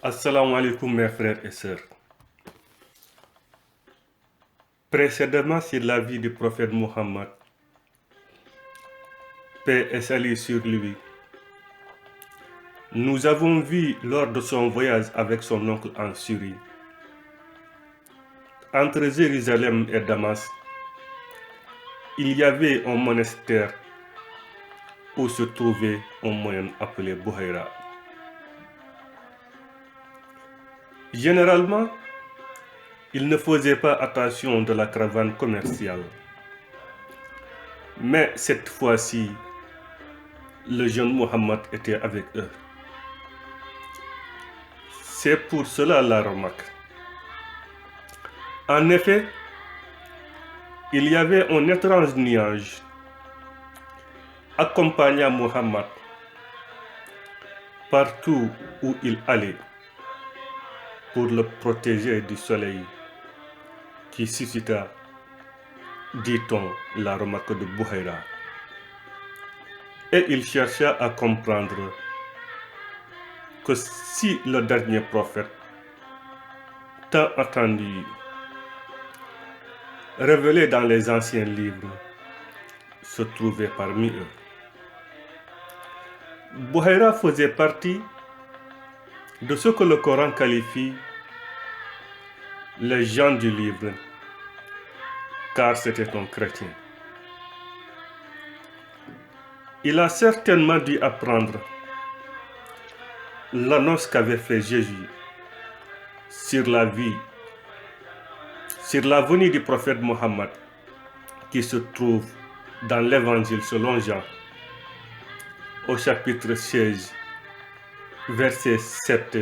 Assalamu alaikum mes frères et sœurs. Précédemment sur la vie du prophète Mohammed, paix et salut sur lui, nous avons vu lors de son voyage avec son oncle en Syrie, entre Jérusalem et Damas, il y avait un monastère où se trouvait un moyen appelé Bouhaïra. Généralement, ils ne faisaient pas attention de la caravane commerciale. Mais cette fois-ci, le jeune Mohammed était avec eux. C'est pour cela la remarque. En effet, il y avait un étrange nuage accompagnant Mohammed partout où il allait pour le protéger du soleil qui suscita, dit-on, la remarque de Bouhaïra. Et il chercha à comprendre que si le dernier prophète, tant attendu, révélé dans les anciens livres, se trouvait parmi eux. Bouhaïra faisait partie de ce que le Coran qualifie les gens du livre, car c'était un chrétien. Il a certainement dû apprendre l'annonce qu'avait fait Jésus sur la vie, sur la venue du prophète Mohammed, qui se trouve dans l'évangile selon Jean, au chapitre 16, versets 7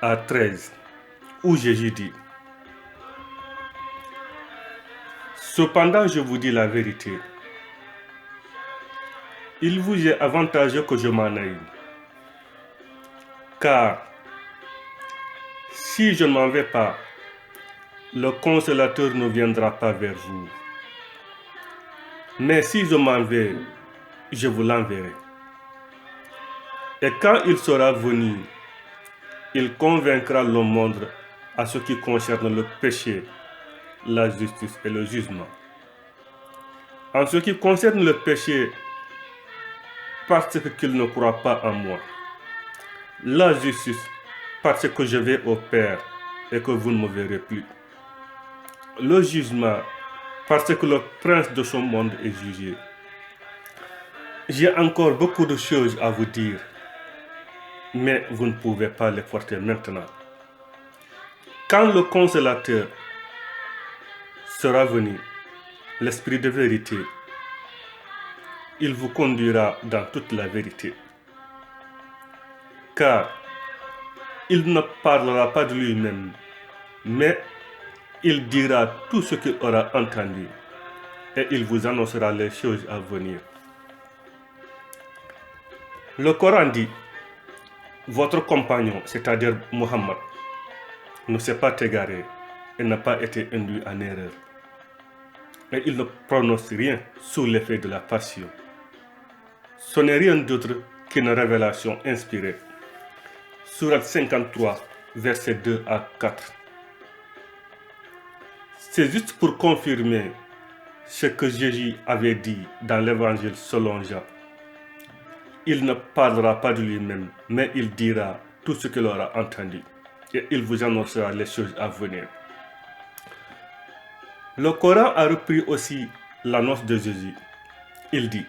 à 13, où Jésus dit: Cependant, je vous dis la vérité, il vous est avantageux que je m'en aille, car si je ne m'en vais pas, le consolateur ne viendra pas vers vous. Mais si je m'en vais, je vous l'enverrai. Et quand il sera venu, il convaincra le monde à ce qui concerne le péché, la justice et le jugement. En ce qui concerne le péché, parce qu'il ne croit pas en moi. La justice, parce que je vais au Père et que vous ne me verrez plus. Le jugement, parce que le prince de ce monde est jugé. J'ai encore beaucoup de choses à vous dire, mais vous ne pouvez pas les porter maintenant. Quand le consolateur sera venu, l'Esprit de vérité, il vous conduira dans toute la vérité. Car il ne parlera pas de lui-même, mais il dira tout ce qu'il aura entendu et il vous annoncera les choses à venir. Le Coran dit: votre compagnon, c'est-à-dire Mohammed, ne s'est pas égaré et n'a pas été induit en erreur. Et il ne prononce rien sous l'effet de la passion. Ce n'est rien d'autre qu'une révélation inspirée. Sourate 53, versets 2 à 4. C'est juste pour confirmer ce que Jésus avait dit dans l'évangile selon Jean. Il ne parlera pas de lui-même, mais il dira tout ce qu'il aura entendu. Et il vous annoncera les choses à venir. Le Coran a repris aussi l'annonce de Jésus. Il dit: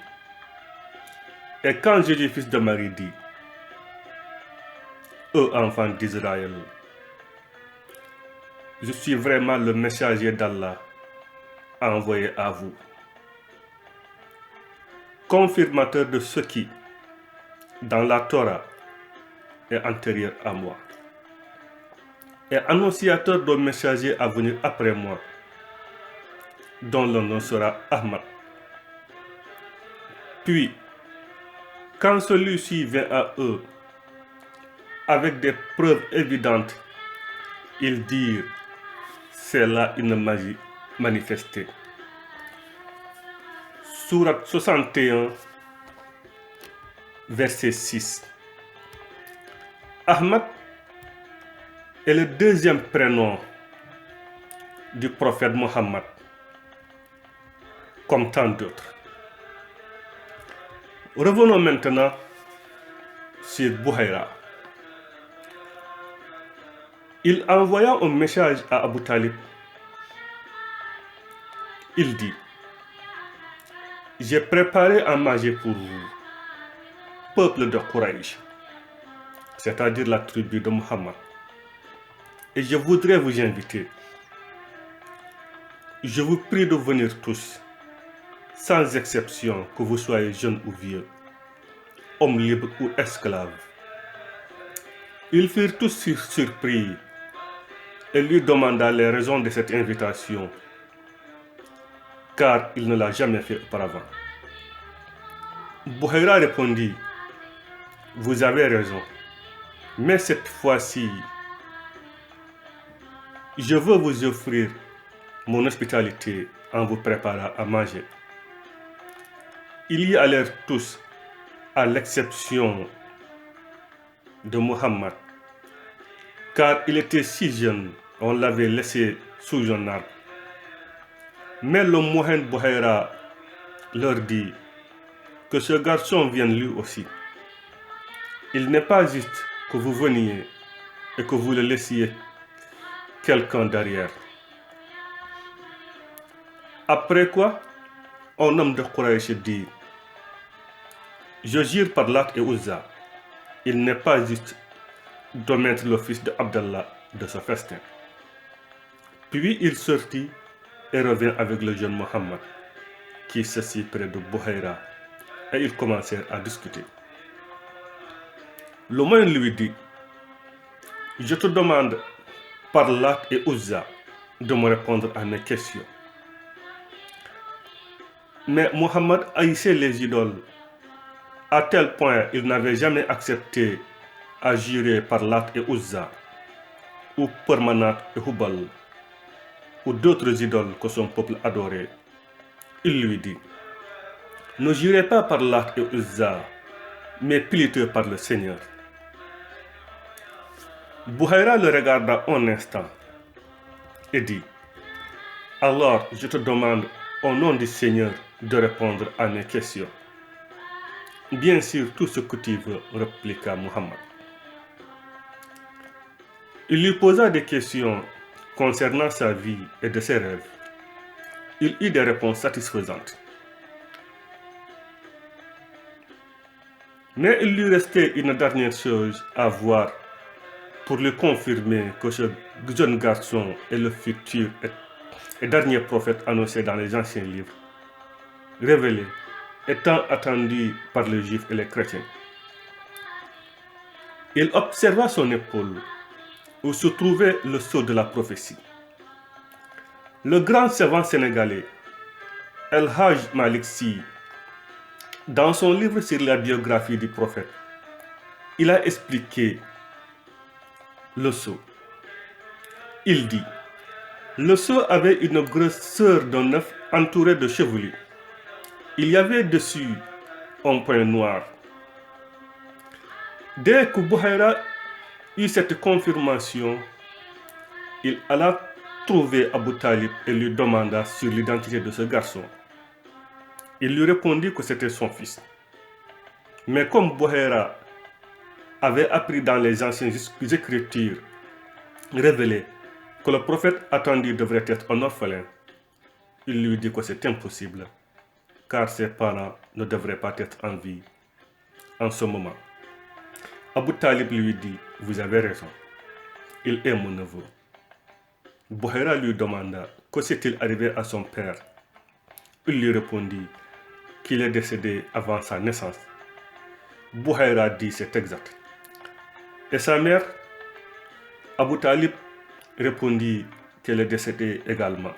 Et quand Jésus, fils de Marie, dit: Ô enfants d'Israël, je suis vraiment le messager d'Allah envoyé à vous, confirmateur de ce qui, dans la Torah, est antérieur à moi, et annonciateur d'un messager à venir après moi, dont le nom sera Ahmad. Puis, quand celui-ci vient à eux avec des preuves évidentes, ils dirent: c'est là une magie manifestée. Sourate 61, verset 6. Ahmad est le deuxième prénom du prophète Mohammed, comme tant d'autres. Revenons maintenant sur Bouhaïra. Il envoya un message à Abu Talib. Il dit: j'ai préparé à manger pour vous, peuple de Quraïsh, c'est-à-dire la tribu de Mohammed, et je voudrais vous inviter. Je vous prie de venir tous, sans exception, que vous soyez jeunes ou vieux, hommes libres ou esclaves. Ils furent tous surpris et lui demanda les raisons de cette invitation, car il ne l'a jamais fait auparavant. Bouhaïra répondit: vous avez raison, mais cette fois-ci, je veux vous offrir mon hospitalité en vous préparant à manger. Ils y allèrent tous, à l'exception de Mohammed, car il était si jeune, on l'avait laissé sous un arbre. Mais le moine Bouhaïra leur dit que ce garçon vienne lui aussi. Il n'est pas juste que vous veniez et que vous le laissiez quelqu'un derrière. Après quoi, un homme de Quraysh dit: je jure par Lat et Uzza, il n'est pas juste d'omettre le fils de Abdallah de ce festin. Puis il sortit et revint avec le jeune Mohammed, qui s'assit près de Bouhaïra, et ils commencèrent à discuter. Le moine lui dit: je te demande par Lat et Uzza de me répondre à mes questions. Mais Mohammed haïssait les idoles à tel point il n'avait jamais accepté à jurer par Lat et Uzza, ou par Manat et Hubal, ou d'autres idoles que son peuple adorait. Il lui dit: ne jurez pas par Lat et Uzza, mais plutôt par le Seigneur. Bouhaïra le regarda un instant et dit: alors je te demande au nom du Seigneur de répondre à mes questions. Bien sûr, tout ce que tu veux, répliqua Mohammed. Il lui posa des questions concernant sa vie et de ses rêves. Il eut des réponses satisfaisantes. Mais il lui restait une dernière chose à voir pour lui confirmer que ce jeune garçon est le futur et dernier prophète annoncé dans les anciens livres, révélé, étant attendu par les Juifs et les chrétiens. Il observa son épaule, où se trouvait le sceau de la prophétie. Le grand savant sénégalais, El Hadj Malick Sy, dans son livre sur la biographie du prophète, il a expliqué le sceau. Il dit: le sceau avait une grosseur d'un œuf entouré de chevelure. Il y avait dessus un point noir. Dès que Bouhaïra eut cette confirmation, il alla trouver Abu Talib et lui demanda sur l'identité de ce garçon. Il lui répondit que c'était son fils. Mais comme Bouhaïra avait appris dans les anciennes écritures révélées que le prophète attendu devrait être un orphelin, il lui dit que c'est impossible, car ses parents ne devraient pas être en vie en ce moment. Abu Talib lui dit: vous avez raison, il est mon neveu. Bouhaïra lui demanda que s'est-il arrivé à son père. Il lui répondit qu'il est décédé avant sa naissance. Bouhaïra dit: c'est exact. Et sa mère, Abu Talib, répondit qu'elle est décédée également.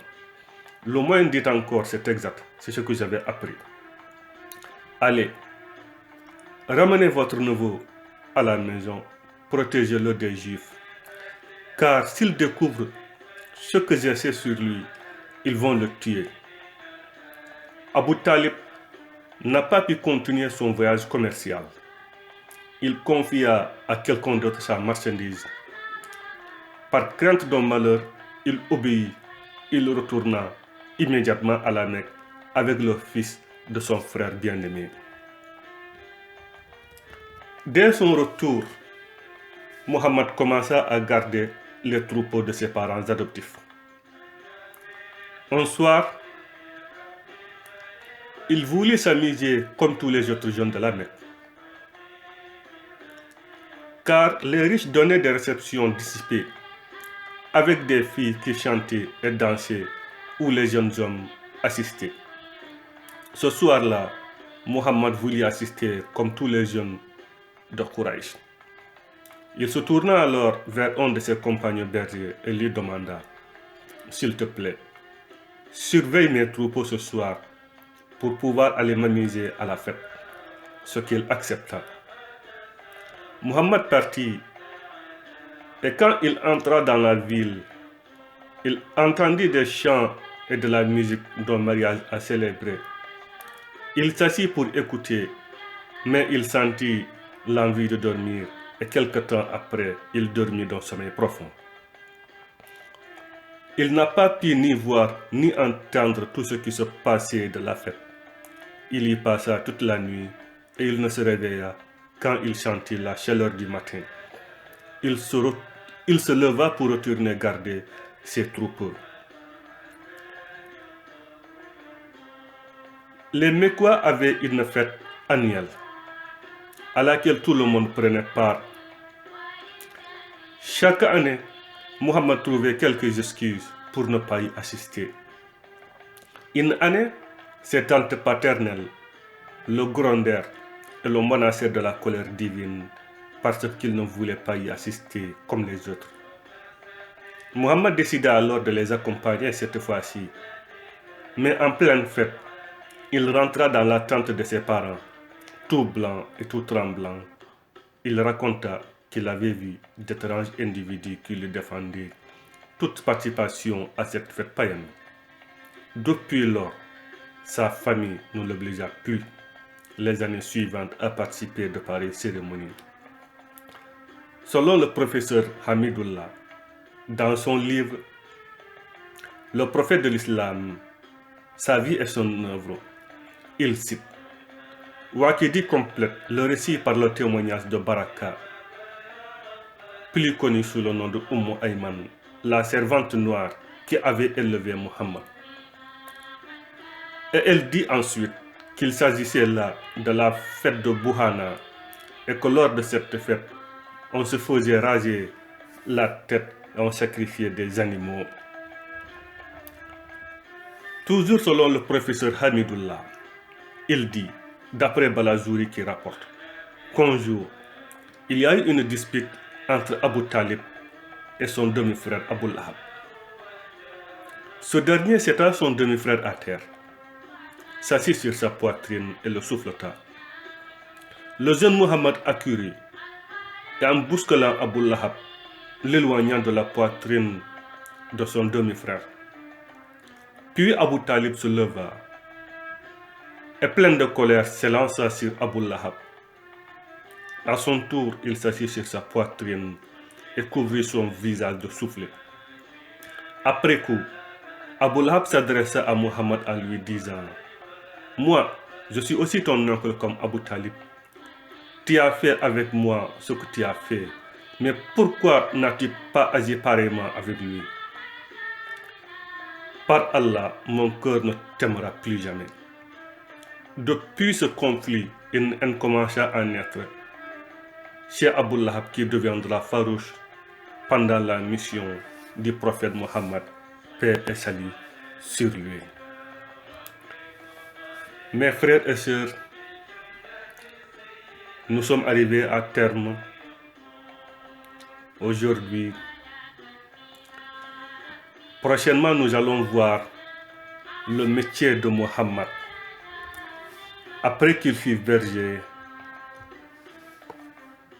Le moine dit encore: c'est exact, c'est ce que j'avais appris. Allez, ramenez votre neveu à la maison, protégez-le des Juifs, car s'ils découvrent ce que j'ai fait sur lui, ils vont le tuer. Abu Talib n'a pas pu continuer son voyage commercial. il confia à quelqu'un d'autre sa marchandise. Par crainte d'un malheur, il obéit. Il retourna immédiatement à la Mecque avec le fils de son frère bien-aimé. Dès son retour, Mohammed commença à garder les troupeaux de ses parents adoptifs. Un soir, il voulut s'amuser comme tous les autres jeunes de la Mecque. Car les riches donnaient des réceptions dissipées, avec des filles qui chantaient et dansaient, où les jeunes hommes assistaient. Ce soir-là, Mohammed voulut assister comme tous les jeunes de Quraysh. Il se tourna alors vers un de ses compagnons bergers et lui demanda « S'il te plaît, surveille mes troupeaux ce soir pour pouvoir aller m'amuser à la fête. » Ce qu'il accepta. Mohammed partit, et quand il entra dans la ville, il entendit des chants et de la musique d'un mariage à célébrer. Il s'assit pour écouter, mais il sentit l'envie de dormir, et quelque temps après, il dormit d'un sommeil profond. Il n'a pas pu ni voir ni entendre tout ce qui se passait de la fête. Il y passa toute la nuit, et il ne se réveilla quand il sentit la chaleur du matin. Il se leva pour retourner garder ses troupeaux. Les Mecquois avaient une fête annuelle à laquelle tout le monde prenait part. Chaque année, Mohammed trouvait quelques excuses pour ne pas y assister. Une année, ses tantes paternelles le grondèrent et le menacèrent de la colère divine parce qu'il ne voulait pas y assister comme les autres. Mohammed décida alors de les accompagner cette fois-ci, mais en pleine fête, il rentra dans la tente de ses parents, tout blanc et tout tremblant. Il raconta qu'il avait vu d'étranges individus qui lui défendaient toute participation à cette fête païenne. Depuis lors, sa famille ne l'obligea plus les années suivantes à participer de pareilles cérémonies. Selon le professeur Hamidullah, dans son livre Le prophète de l'islam, sa vie et son œuvre, il cite Waqidi complète le récit par le témoignage de Baraka, plus connue sous le nom de Ayman, la servante noire qui avait élevé Mohammed. Et elle dit ensuite qu'il s'agissait là de la fête de Bouhana et que lors de cette fête, on se faisait raser la tête et on sacrifiait des animaux. Toujours selon le professeur Hamidullah, il dit, d'après Balazouri qui rapporte, qu'un jour, il y a eu une dispute entre Abu Talib et son demi-frère Abu Lahab. Ce dernier s'étend son demi-frère à terre, s'assit sur sa poitrine et le souffleta. Le jeune Mohammed accourut et en bousculant Abu Lahab, l'éloignant de la poitrine de son demi-frère. Puis Abu Talib se leva et plein de colère s'élança sur Abu Lahab. À son tour, il s'assit sur sa poitrine et couvrit son visage de soufflet. Après coup, Abu Lahab s'adressa à Mohammed en lui disant « Moi, je suis aussi ton oncle comme Abu Talib. Tu as fait avec moi ce que tu as fait, mais pourquoi n'as-tu pas agi pareillement avec lui? Par Allah, mon cœur ne t'aimera plus jamais. » Depuis ce conflit, une haine commença à naître chez Abu Lahab qui deviendra farouche pendant la mission du prophète Mohammed, paix et salut sur lui. Mes frères et sœurs, nous sommes arrivés à terme aujourd'hui. Prochainement, nous allons voir le métier de Mohammed. Après qu'il fut berger,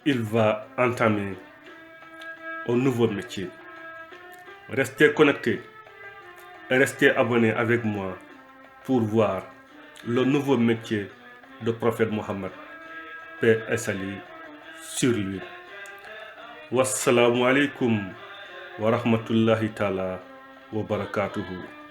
il va entamer un nouveau métier. Restez connectés et restez abonnés avec moi pour voir le nouveau métier de prophète Mohammed, paix et salut sur lui. Wassalamu alaikum wa rahmatullahi ta'ala wa barakatuhu.